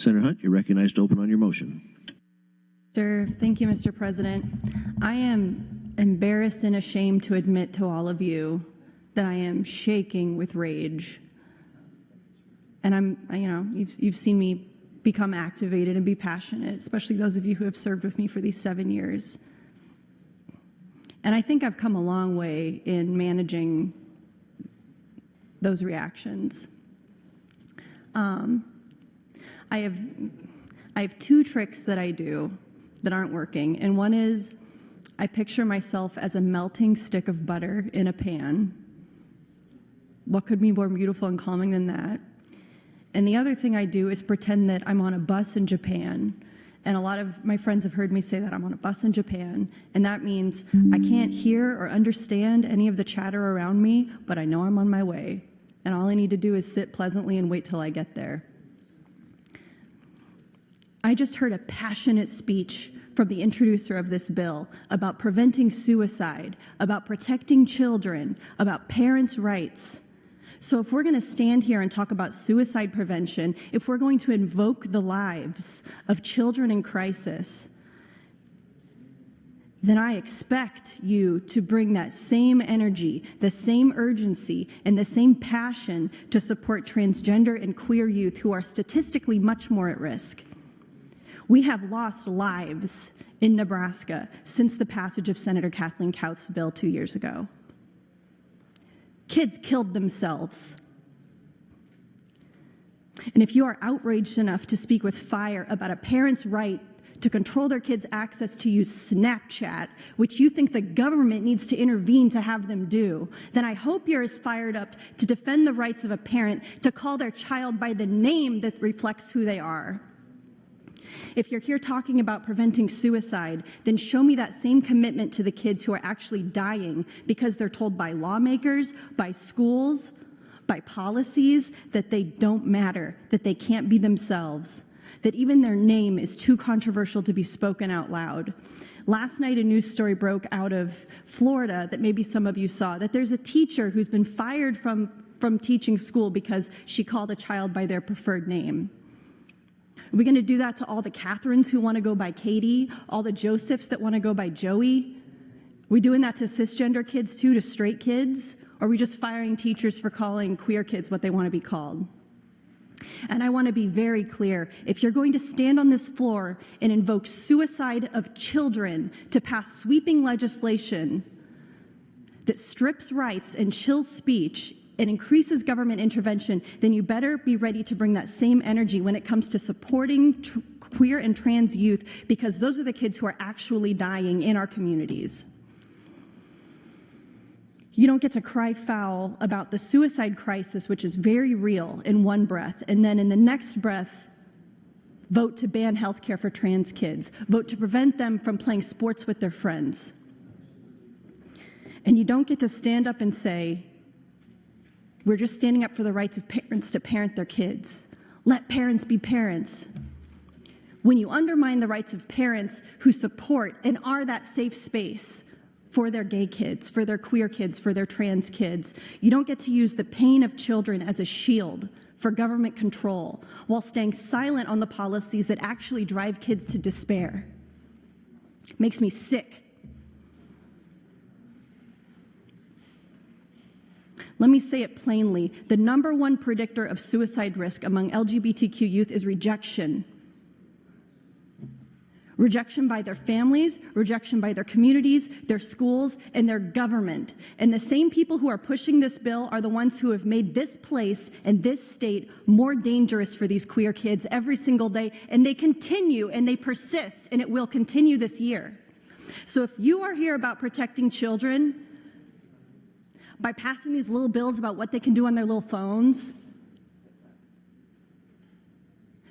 Senator Hunt, you're recognized to open on your motion. Sure. Thank you, Mr. President. I am embarrassed and ashamed to admit to all of you that I am shaking with rage. And you've seen me become activated and be passionate, especially those of you who have served with me for these 7 years. And I think I've come a long way in managing those reactions. I have two tricks that I do that aren't working, and one is I picture myself as a melting stick of butter in a pan. What could be more beautiful and calming than that? And the other thing I do is pretend that I'm on a bus in Japan. And a lot of my friends have heard me say that I'm on a bus in Japan. And that means I can't hear or understand any of the chatter around me, but I know I'm on my way. And all I need to do is sit pleasantly and wait till I get there. I just heard a passionate speech from the introducer of this bill about preventing suicide, about protecting children, about parents' rights. So if we're going to stand here and talk about suicide prevention, if we're going to invoke the lives of children in crisis, then I expect you to bring that same energy, the same urgency, and the same passion to support transgender and queer youth who are statistically much more at risk. We have lost lives in Nebraska since the passage of Senator Kathleen Kauth's bill 2 years ago. Kids killed themselves. And if you are outraged enough to speak with fire about a parent's right to control their kids' access to use Snapchat, which you think the government needs to intervene to have them do, then I hope you're as fired up to defend the rights of a parent to call their child by the name that reflects who they are. If you're here talking about preventing suicide, then show me that same commitment to the kids who are actually dying because they're told by lawmakers, by schools, by policies that they don't matter, that they can't be themselves, that even their name is too controversial to be spoken out loud. Last night, a news story broke out of Florida that maybe some of you saw, that there's a teacher who's been fired from teaching school because she called a child by their preferred name. Are we going to do that to all the Catherines who want to go by Katie, all the Josephs that want to go by Joey? Are we doing that to cisgender kids too, to straight kids? Or are we just firing teachers for calling queer kids what they want to be called? And I want to be very clear, if you're going to stand on this floor and invoke suicide of children to pass sweeping legislation that strips rights and chills speech and increases government intervention, then you better be ready to bring that same energy when it comes to supporting queer and trans youth, because those are the kids who are actually dying in our communities. You don't get to cry foul about the suicide crisis, which is very real, in one breath, and then in the next breath, vote to ban healthcare for trans kids, vote to prevent them from playing sports with their friends. And you don't get to stand up and say, we're just standing up for the rights of parents to parent their kids. Let parents be parents. When you undermine the rights of parents who support and are that safe space for their gay kids, for their queer kids, for their trans kids, you don't get to use the pain of children as a shield for government control while staying silent on the policies that actually drive kids to despair. It makes me sick. Let me say it plainly. The #1 predictor of suicide risk among LGBTQ youth is rejection. Rejection by their families, rejection by their communities, their schools, and their government. And the same people who are pushing this bill are the ones who have made this place and this state more dangerous for these queer kids every single day. And they continue and they persist, and it will continue this year. So if you are here about protecting children, by passing these little bills about what they can do on their little phones,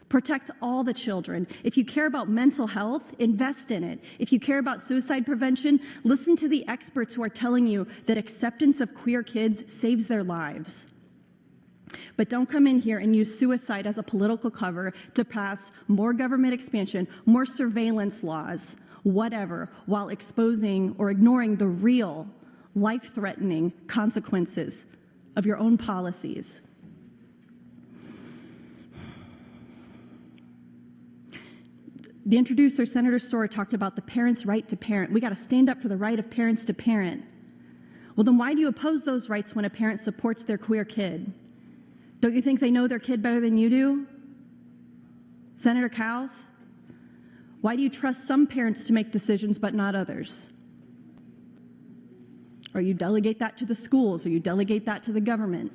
protect all the children. If you care about mental health, invest in it. If you care about suicide prevention, listen to the experts who are telling you that acceptance of queer kids saves their lives. But don't come in here and use suicide as a political cover to pass more government expansion, more surveillance laws, whatever, while exposing or ignoring the real life-threatening consequences of your own policies. The introducer, Senator Storer, talked about the parent's right to parent. We got to stand up for the right of parents to parent. Well, then why do you oppose those rights when a parent supports their queer kid? Don't you think they know their kid better than you do? Senator Kauth? Why do you trust some parents to make decisions but not others? Or you delegate that to the schools, or you delegate that to the government.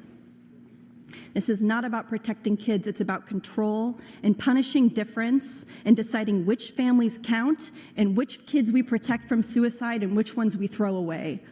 This is not about protecting kids, it's about control and punishing difference and deciding which families count and which kids we protect from suicide and which ones we throw away.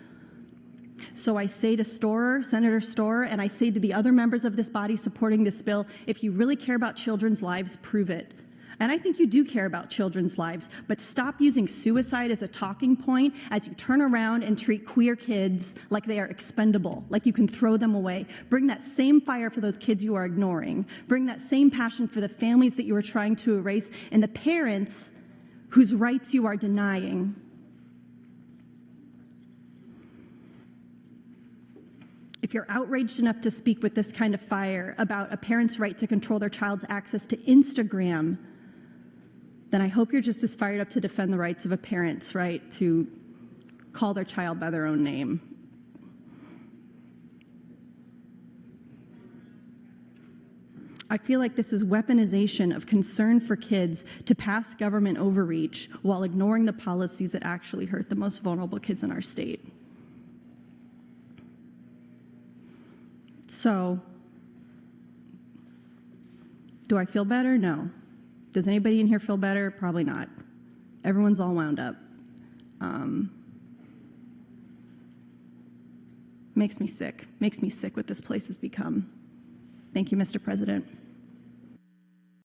So I say to Storer, Senator Storer, and I say to the other members of this body supporting this bill, if you really care about children's lives, prove it. And I think you do care about children's lives, but stop using suicide as a talking point as you turn around and treat queer kids like they are expendable, like you can throw them away. Bring that same fire for those kids you are ignoring. Bring that same passion for the families that you are trying to erase and the parents whose rights you are denying. If you're outraged enough to speak with this kind of fire about a parent's right to control their child's access to Instagram, then I hope you're just as fired up to defend the rights of a parent's right to call their child by their own name. I feel like this is weaponization of concern for kids to pass government overreach while ignoring the policies that actually hurt the most vulnerable kids in our state. So, do I feel better? No. Does anybody in here feel better? Probably not. Everyone's all wound up. Makes me sick. Makes me sick what this place has become. Thank you, Mr. President.